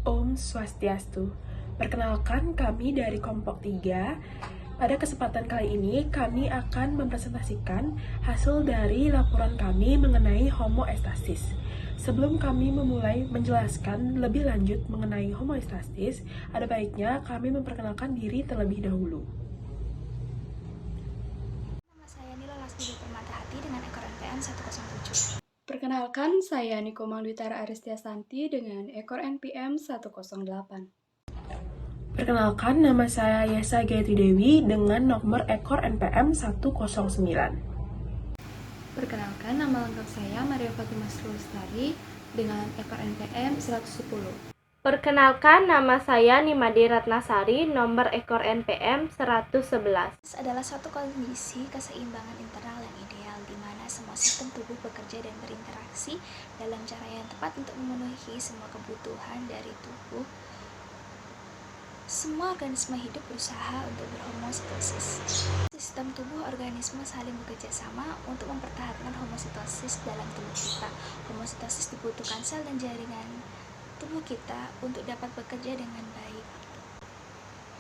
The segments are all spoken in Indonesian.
Om Swastiastu. Perkenalkan, kami dari Kelompok 3. Pada kesempatan kali ini, kami akan mempresentasikan hasil dari laporan kami mengenai homoestasis. Sebelum kami memulai menjelaskan lebih lanjut mengenai homoestasis, ada baiknya kami memperkenalkan diri terlebih dahulu. Nama saya Nila Lasmidi Permatahati dengan ekor NPM 107. Perkenalkan, saya Niko Mangdwitara Aristiasanti dengan ekor NPM 108. Perkenalkan, nama saya Yesa Gayatri Dewi dengan nomor ekor NPM 109. Perkenalkan, nama lengkap saya Maria Fatimah Lestari dengan ekor NPM 110. Perkenalkan, nama saya Nimade Ratnasari, nomor ekor NPM 111. Adalah suatu kondisi keseimbangan internal yang ideal di mana semua sistem tubuh bekerja dan berinteraksi dalam cara yang tepat untuk memenuhi semua kebutuhan dari tubuh. Semua organisme hidup berusaha untuk berhomostosis. Sistem tubuh organisme saling bekerja sama untuk mempertahankan homostosis dalam tubuh kita. Homostosis dibutuhkan sel dan jaringan tubuh kita untuk dapat bekerja dengan baik.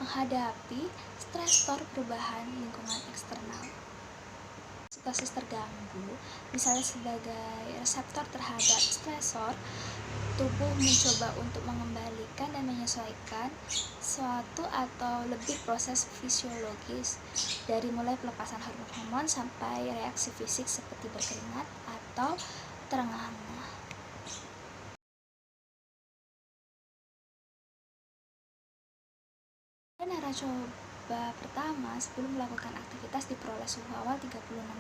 Menghadapi stresor perubahan lingkungan eksternal. Homostosis terganggu, misalnya sebagai reseptor terhadap stresor, tubuh mencoba untuk mengembalikan dan menyesuaikan suatu atau lebih proses fisiologis dari mulai pelepasan hormon sampai reaksi fisik seperti berkeringat atau terengah-engah. Cara coba pertama, sebelum melakukan aktivitas diperoleh suhu awal 36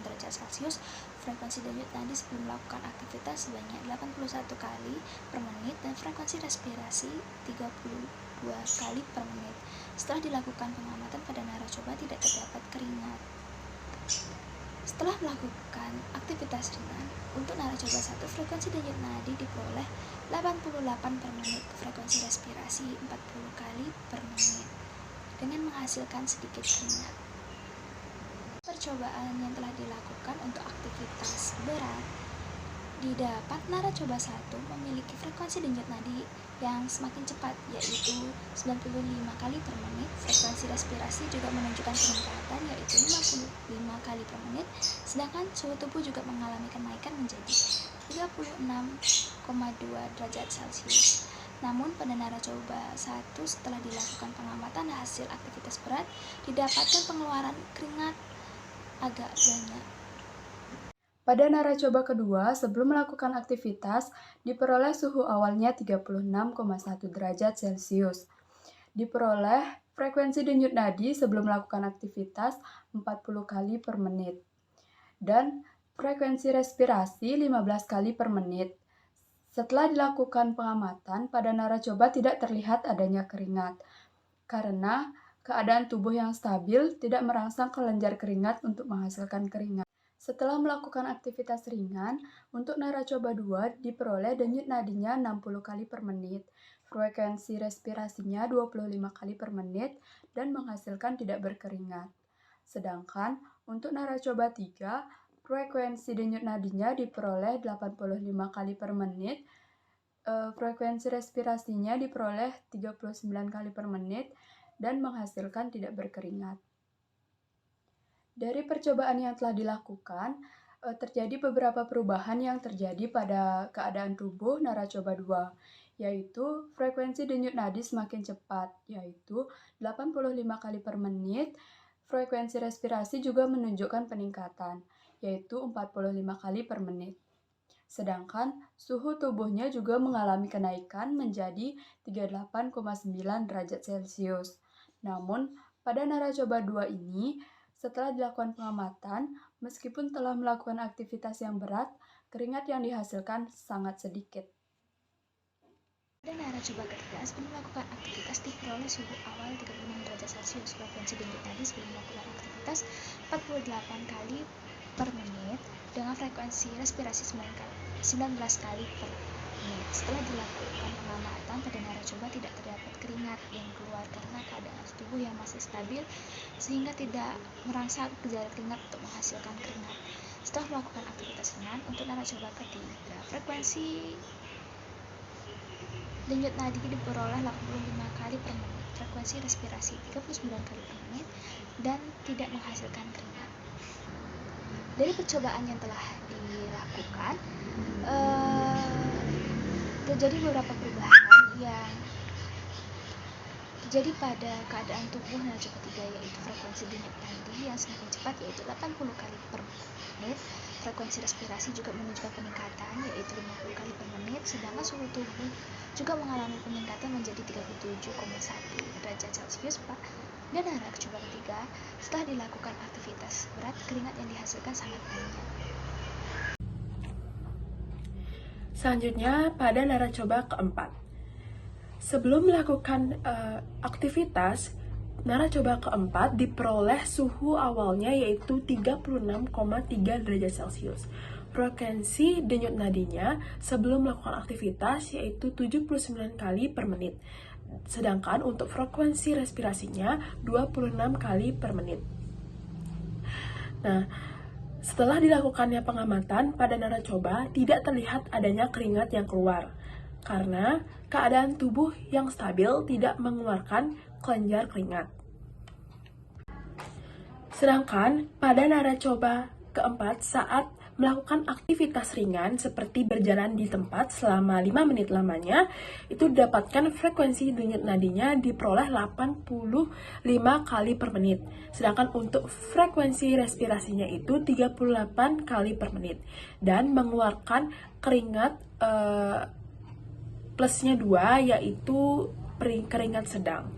derajat Celcius, frekuensi denyut nadi sebelum melakukan aktivitas sebanyak 81 kali per menit, dan frekuensi respirasi 32 kali per menit. Setelah dilakukan pengamatan pada narcoba tidak terdapat keringat. Setelah melakukan aktivitas ringan, untuk narcoba 1 frekuensi denyut nadi diperoleh 88 per menit, frekuensi respirasi 40 kali per menit, dengan menghasilkan sedikit keringat. Percobaan yang telah dilakukan untuk aktivitas berat didapat narcoba 1 memiliki frekuensi denyut nadi yang semakin cepat, yaitu 95 kali per menit. Frekuensi respirasi juga menunjukkan peningkatan, yaitu 55 kali per menit, sedangkan suhu tubuh juga mengalami kenaikan menjadi 36,2 derajat Celcius. Namun pada narcoba 1 setelah dilakukan pengamatan hasil aktivitas berat didapatkan pengeluaran keringat agak banyak. Pada narcoba kedua, sebelum melakukan aktivitas, diperoleh suhu awalnya 36,1 derajat Celcius. Diperoleh frekuensi denyut nadi sebelum melakukan aktivitas 40 kali per menit. Dan frekuensi respirasi 15 kali per menit. Setelah dilakukan pengamatan, pada narcoba tidak terlihat adanya keringat, karena keadaan tubuh yang stabil tidak merangsang kelenjar keringat untuk menghasilkan keringat. Setelah melakukan aktivitas ringan, untuk narcoba 2 diperoleh denyut nadinya 60 kali per menit, frekuensi respirasinya 25 kali per menit, dan menghasilkan tidak berkeringat. Sedangkan untuk narcoba 3, frekuensi denyut nadinya diperoleh 85 kali per menit, frekuensi respirasinya diperoleh 39 kali per menit, dan menghasilkan tidak berkeringat. Dari percobaan yang telah dilakukan, terjadi beberapa perubahan yang terjadi pada keadaan tubuh narcoba 2, yaitu frekuensi denyut nadi semakin cepat, yaitu 85 kali per menit. Frekuensi respirasi juga menunjukkan peningkatan, yaitu 45 kali per menit. Sedangkan suhu tubuhnya juga mengalami kenaikan menjadi 38,9 derajat Celcius. Namun, pada narcoba 2 ini, setelah dilakukan pengamatan, meskipun telah melakukan aktivitas yang berat, keringat yang dihasilkan sangat sedikit. Pada narcoba ketiga, sebelum melakukan aktivitas diperoleh suhu awal 36 derajat Celcius, frekuensi denyut nadi sebelum melakukan aktivitas 48 kali per menit, dengan frekuensi respirasi 19 kali per menit. Setelah dilakukan pengamatan pada narcoba tidak terdapat keringat yang keluar karena keadaan tubuh yang masih stabil sehingga tidak merangsang gejala keringat untuk menghasilkan keringat. Setelah melakukan aktivitas ringan, untuk narcoba ketiga frekuensi denyut nadi diperoleh 85 kali per menit, frekuensi respirasi 39 kali per menit, dan tidak menghasilkan keringat. Dari percobaan yang telah dilakukan, terjadi beberapa perubahan yang terjadi pada keadaan tubuh narcoba 3, yaitu frekuensi denyut nadi yang semakin cepat yaitu 80 kali per menit, frekuensi respirasi juga menunjukkan peningkatan yaitu 50 kali per menit, sedangkan suhu tubuh juga mengalami peningkatan menjadi 37,1 derajat Celcius pada narcoba ketiga. Setelah dilakukan aktivitas berat, keringat yang dihasilkan sangat banyak. Selanjutnya, pada narcoba keempat. Sebelum melakukan aktivitas, narcoba keempat diperoleh suhu awalnya yaitu 36,3 derajat Celcius. Frekuensi denyut nadinya sebelum melakukan aktivitas yaitu 79 kali per menit. Sedangkan untuk frekuensi respirasinya 26 kali per menit. Nah, setelah dilakukannya pengamatan pada narcoba, tidak terlihat adanya keringat yang keluar, karena keadaan tubuh yang stabil tidak mengeluarkan kelenjar keringat. Sedangkan pada narcoba keempat, saat melakukan aktivitas ringan seperti berjalan di tempat selama 5 menit lamanya, itu didapatkan frekuensi denyut nadinya diperoleh 85 kali per menit. Sedangkan untuk frekuensi respirasinya itu 38 kali per menit. Dan mengeluarkan keringat plusnya 2, yaitu keringat sedang.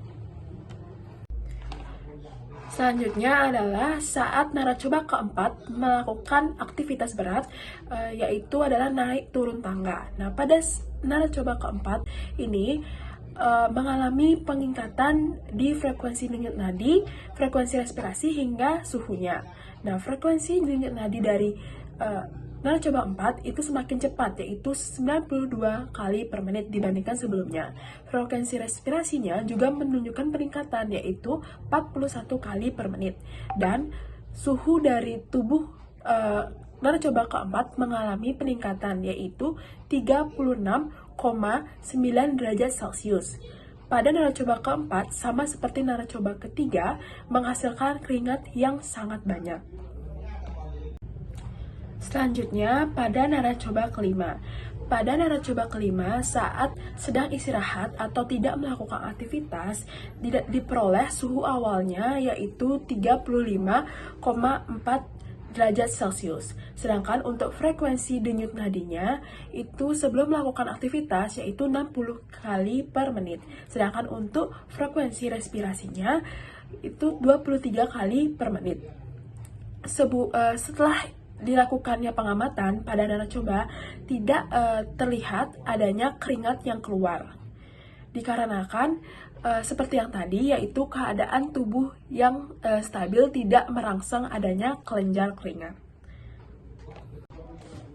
Selanjutnya adalah saat narcoba keempat melakukan aktivitas berat, yaitu adalah naik turun tangga. Nah, pada narcoba keempat ini mengalami peningkatan di frekuensi denyut nadi, frekuensi respirasi hingga suhunya. Nah, frekuensi denyut nadi dari narcoba 4 itu semakin cepat, yaitu 92 kali per menit dibandingkan sebelumnya. Frekuensi respirasinya juga menunjukkan peningkatan, yaitu 41 kali per menit. Dan suhu dari tubuh narcoba keempat mengalami peningkatan, yaitu 36,9 derajat Celcius. Pada narcoba keempat, sama seperti narcoba ketiga, menghasilkan keringat yang sangat banyak. Selanjutnya, pada narcoba kelima. Pada narcoba kelima, saat sedang istirahat atau tidak melakukan aktivitas, diperoleh suhu awalnya yaitu 35,4 derajat Celcius. Sedangkan untuk frekuensi denyut nadinya itu sebelum melakukan aktivitas yaitu 60 kali per menit. Sedangkan untuk frekuensi respirasinya itu 23 kali per menit. Setelah dilakukannya pengamatan pada narcoba, tidak terlihat adanya keringat yang keluar. Dikarenakan seperti yang tadi, yaitu keadaan tubuh yang stabil tidak merangsang adanya kelenjar keringat.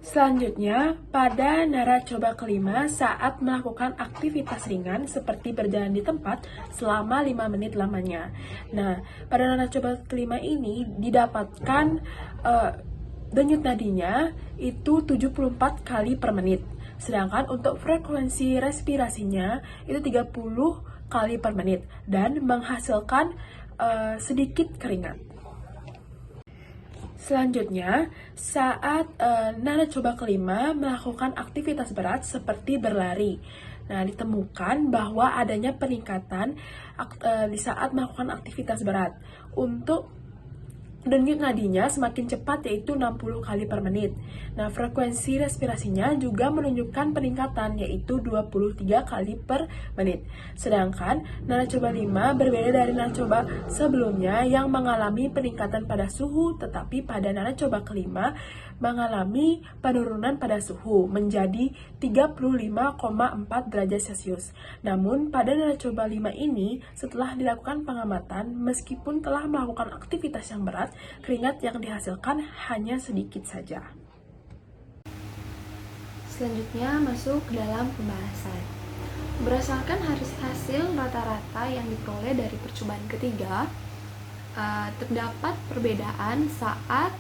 Selanjutnya, pada narcoba kelima, saat melakukan aktivitas ringan seperti berjalan di tempat selama 5 menit lamanya. Nah, pada narcoba kelima ini didapatkan denyut nadinya itu 74 kali per menit. Sedangkan untuk frekuensi respirasinya itu 30 kali per menit dan menghasilkan sedikit keringat. Selanjutnya, saat narcoba kelima melakukan aktivitas berat seperti berlari. Nah, ditemukan bahwa adanya peningkatan di saat melakukan aktivitas berat. Untuk denyut nadinya semakin cepat yaitu 60 kali per menit. Nah, frekuensi respirasinya juga menunjukkan peningkatan yaitu 23 kali per menit. Sedangkan narcoba 5 berbeda dari narcoba sebelumnya yang mengalami peningkatan pada suhu, tetapi pada narcoba kelima mengalami penurunan pada suhu menjadi 35,4 derajat Celcius. Namun pada narcoba 5 ini setelah dilakukan pengamatan, meskipun telah melakukan aktivitas yang berat, keringat yang dihasilkan hanya sedikit saja. Selanjutnya masuk ke dalam pembahasan. Berdasarkan hasil rata-rata yang diperoleh dari percobaan ketiga, terdapat perbedaan saat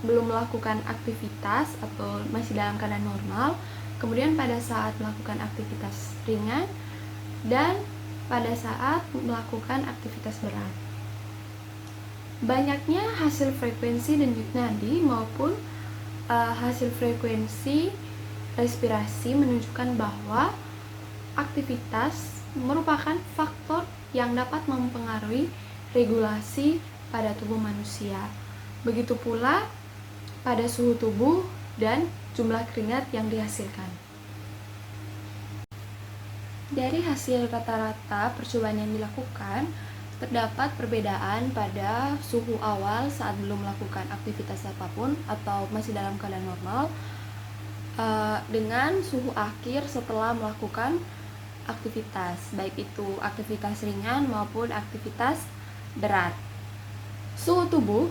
belum melakukan aktivitas atau masih dalam keadaan normal kemudian pada saat melakukan aktivitas ringan, dan pada saat melakukan aktivitas berat. Banyaknya hasil frekuensi denyut nadi maupun hasil frekuensi respirasi menunjukkan bahwa aktivitas merupakan faktor yang dapat mempengaruhi regulasi pada tubuh manusia. Begitu pula pada suhu tubuh dan jumlah keringat yang dihasilkan. Dari hasil rata-rata percobaan yang dilakukan, terdapat perbedaan pada suhu awal saat belum melakukan aktivitas apapun atau masih dalam keadaan normal dengan suhu akhir setelah melakukan aktivitas, baik itu aktivitas ringan maupun aktivitas berat. Suhu tubuh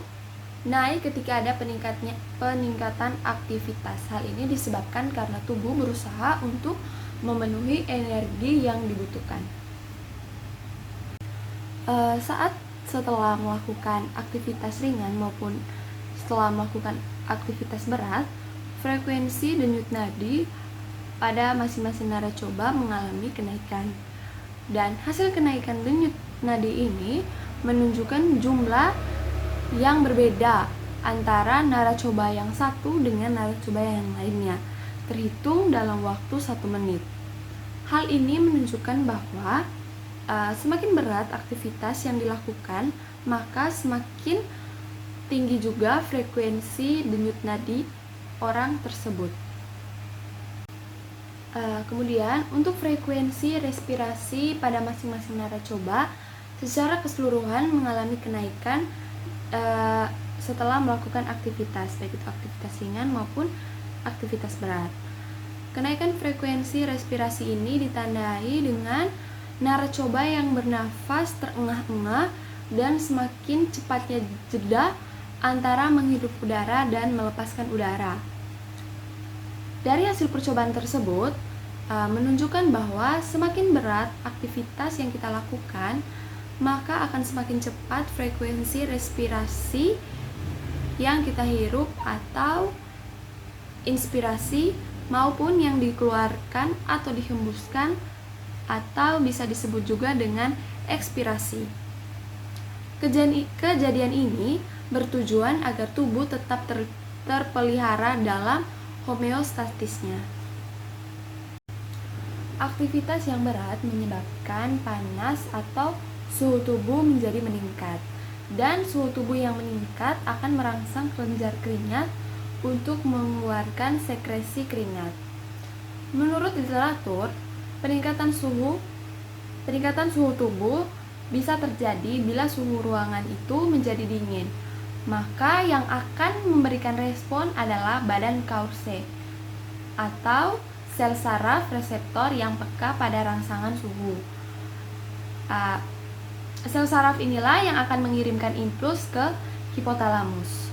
naik ketika ada peningkatan aktivitas. Hal ini disebabkan karena tubuh berusaha untuk memenuhi energi yang dibutuhkan. Saat setelah melakukan aktivitas ringan maupun setelah melakukan aktivitas berat, frekuensi denyut nadi pada masing-masing narcoba mengalami kenaikan. Dan hasil kenaikan denyut nadi ini menunjukkan jumlah yang berbeda antara narcoba yang satu dengan narcoba yang lainnya, terhitung dalam waktu 1 menit. Hal ini menunjukkan bahwa semakin berat aktivitas yang dilakukan, maka semakin tinggi juga frekuensi denyut nadi orang tersebut. Kemudian untuk frekuensi respirasi pada masing-masing narcoba secara keseluruhan mengalami kenaikan setelah melakukan aktivitas, baik itu aktivitas ringan maupun aktivitas berat. Kenaikan frekuensi respirasi ini ditandai dengan narcoba yang bernafas terengah-engah dan semakin cepatnya jeda antara menghirup udara dan melepaskan udara. Dari hasil percobaan tersebut menunjukkan bahwa semakin berat aktivitas yang kita lakukan, maka akan semakin cepat frekuensi respirasi yang kita hirup atau inspirasi maupun yang dikeluarkan atau dihembuskan, atau bisa disebut juga dengan ekspirasi. Kejadian ini bertujuan agar tubuh tetap terpelihara dalam homeostatisnya. Aktivitas yang berat menyebabkan panas atau suhu tubuh menjadi meningkat, dan suhu tubuh yang meningkat akan merangsang kelenjar keringat untuk mengeluarkan sekresi keringat. Menurut literatur, peningkatan suhu tubuh bisa terjadi bila suhu ruangan itu menjadi dingin. Maka yang akan memberikan respon adalah badan Cauchy atau sel saraf reseptor yang peka pada rangsangan suhu. Sel saraf inilah yang akan mengirimkan impuls ke hipotalamus.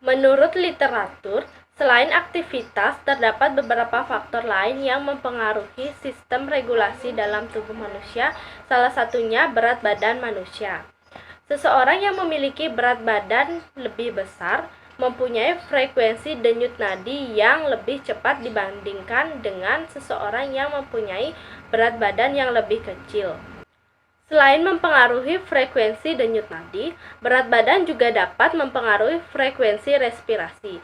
Menurut literatur, selain aktivitas, terdapat beberapa faktor lain yang mempengaruhi sistem regulasi dalam tubuh manusia, salah satunya berat badan manusia. Seseorang yang memiliki berat badan lebih besar mempunyai frekuensi denyut nadi yang lebih cepat dibandingkan dengan seseorang yang mempunyai berat badan yang lebih kecil. Selain mempengaruhi frekuensi denyut nadi, berat badan juga dapat mempengaruhi frekuensi respirasi.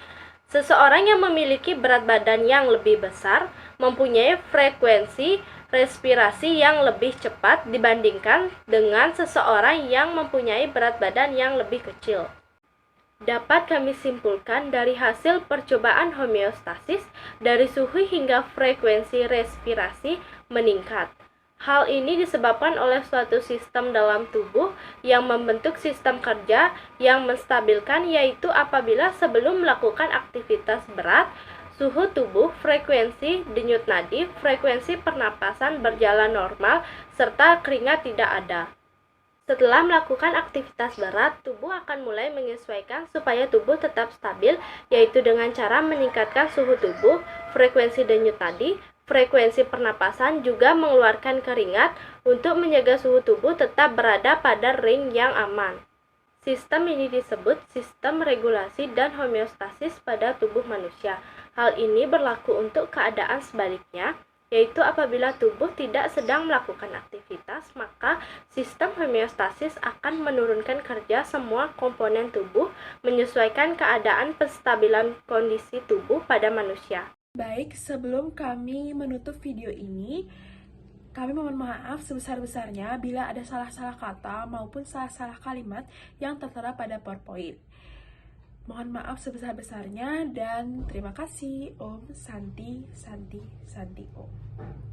Seseorang yang memiliki berat badan yang lebih besar mempunyai frekuensi respirasi yang lebih cepat dibandingkan dengan seseorang yang mempunyai berat badan yang lebih kecil. Dapat kami simpulkan dari hasil percobaan homeostasis, dari suhu hingga frekuensi respirasi meningkat. Hal ini disebabkan oleh suatu sistem dalam tubuh yang membentuk sistem kerja yang menstabilkan, yaitu apabila sebelum melakukan aktivitas berat, suhu tubuh, frekuensi denyut nadi, frekuensi pernapasan berjalan normal, serta keringat tidak ada. Setelah melakukan aktivitas berat, tubuh akan mulai menyesuaikan supaya tubuh tetap stabil, yaitu dengan cara meningkatkan suhu tubuh, frekuensi denyut nadi, frekuensi pernapasan, juga mengeluarkan keringat untuk menjaga suhu tubuh tetap berada pada ring yang aman. Sistem ini disebut sistem regulasi dan homeostasis pada tubuh manusia. Hal ini berlaku untuk keadaan sebaliknya, yaitu apabila tubuh tidak sedang melakukan aktivitas, maka sistem homeostasis akan menurunkan kerja semua komponen tubuh menyesuaikan keadaan penstabilan kondisi tubuh pada manusia. Baik, sebelum kami menutup video ini, kami mohon maaf sebesar-besarnya bila ada salah-salah kata maupun salah-salah kalimat yang tertera pada PowerPoint. Mohon maaf sebesar-besarnya dan terima kasih. Om Santi Santi Santi Om.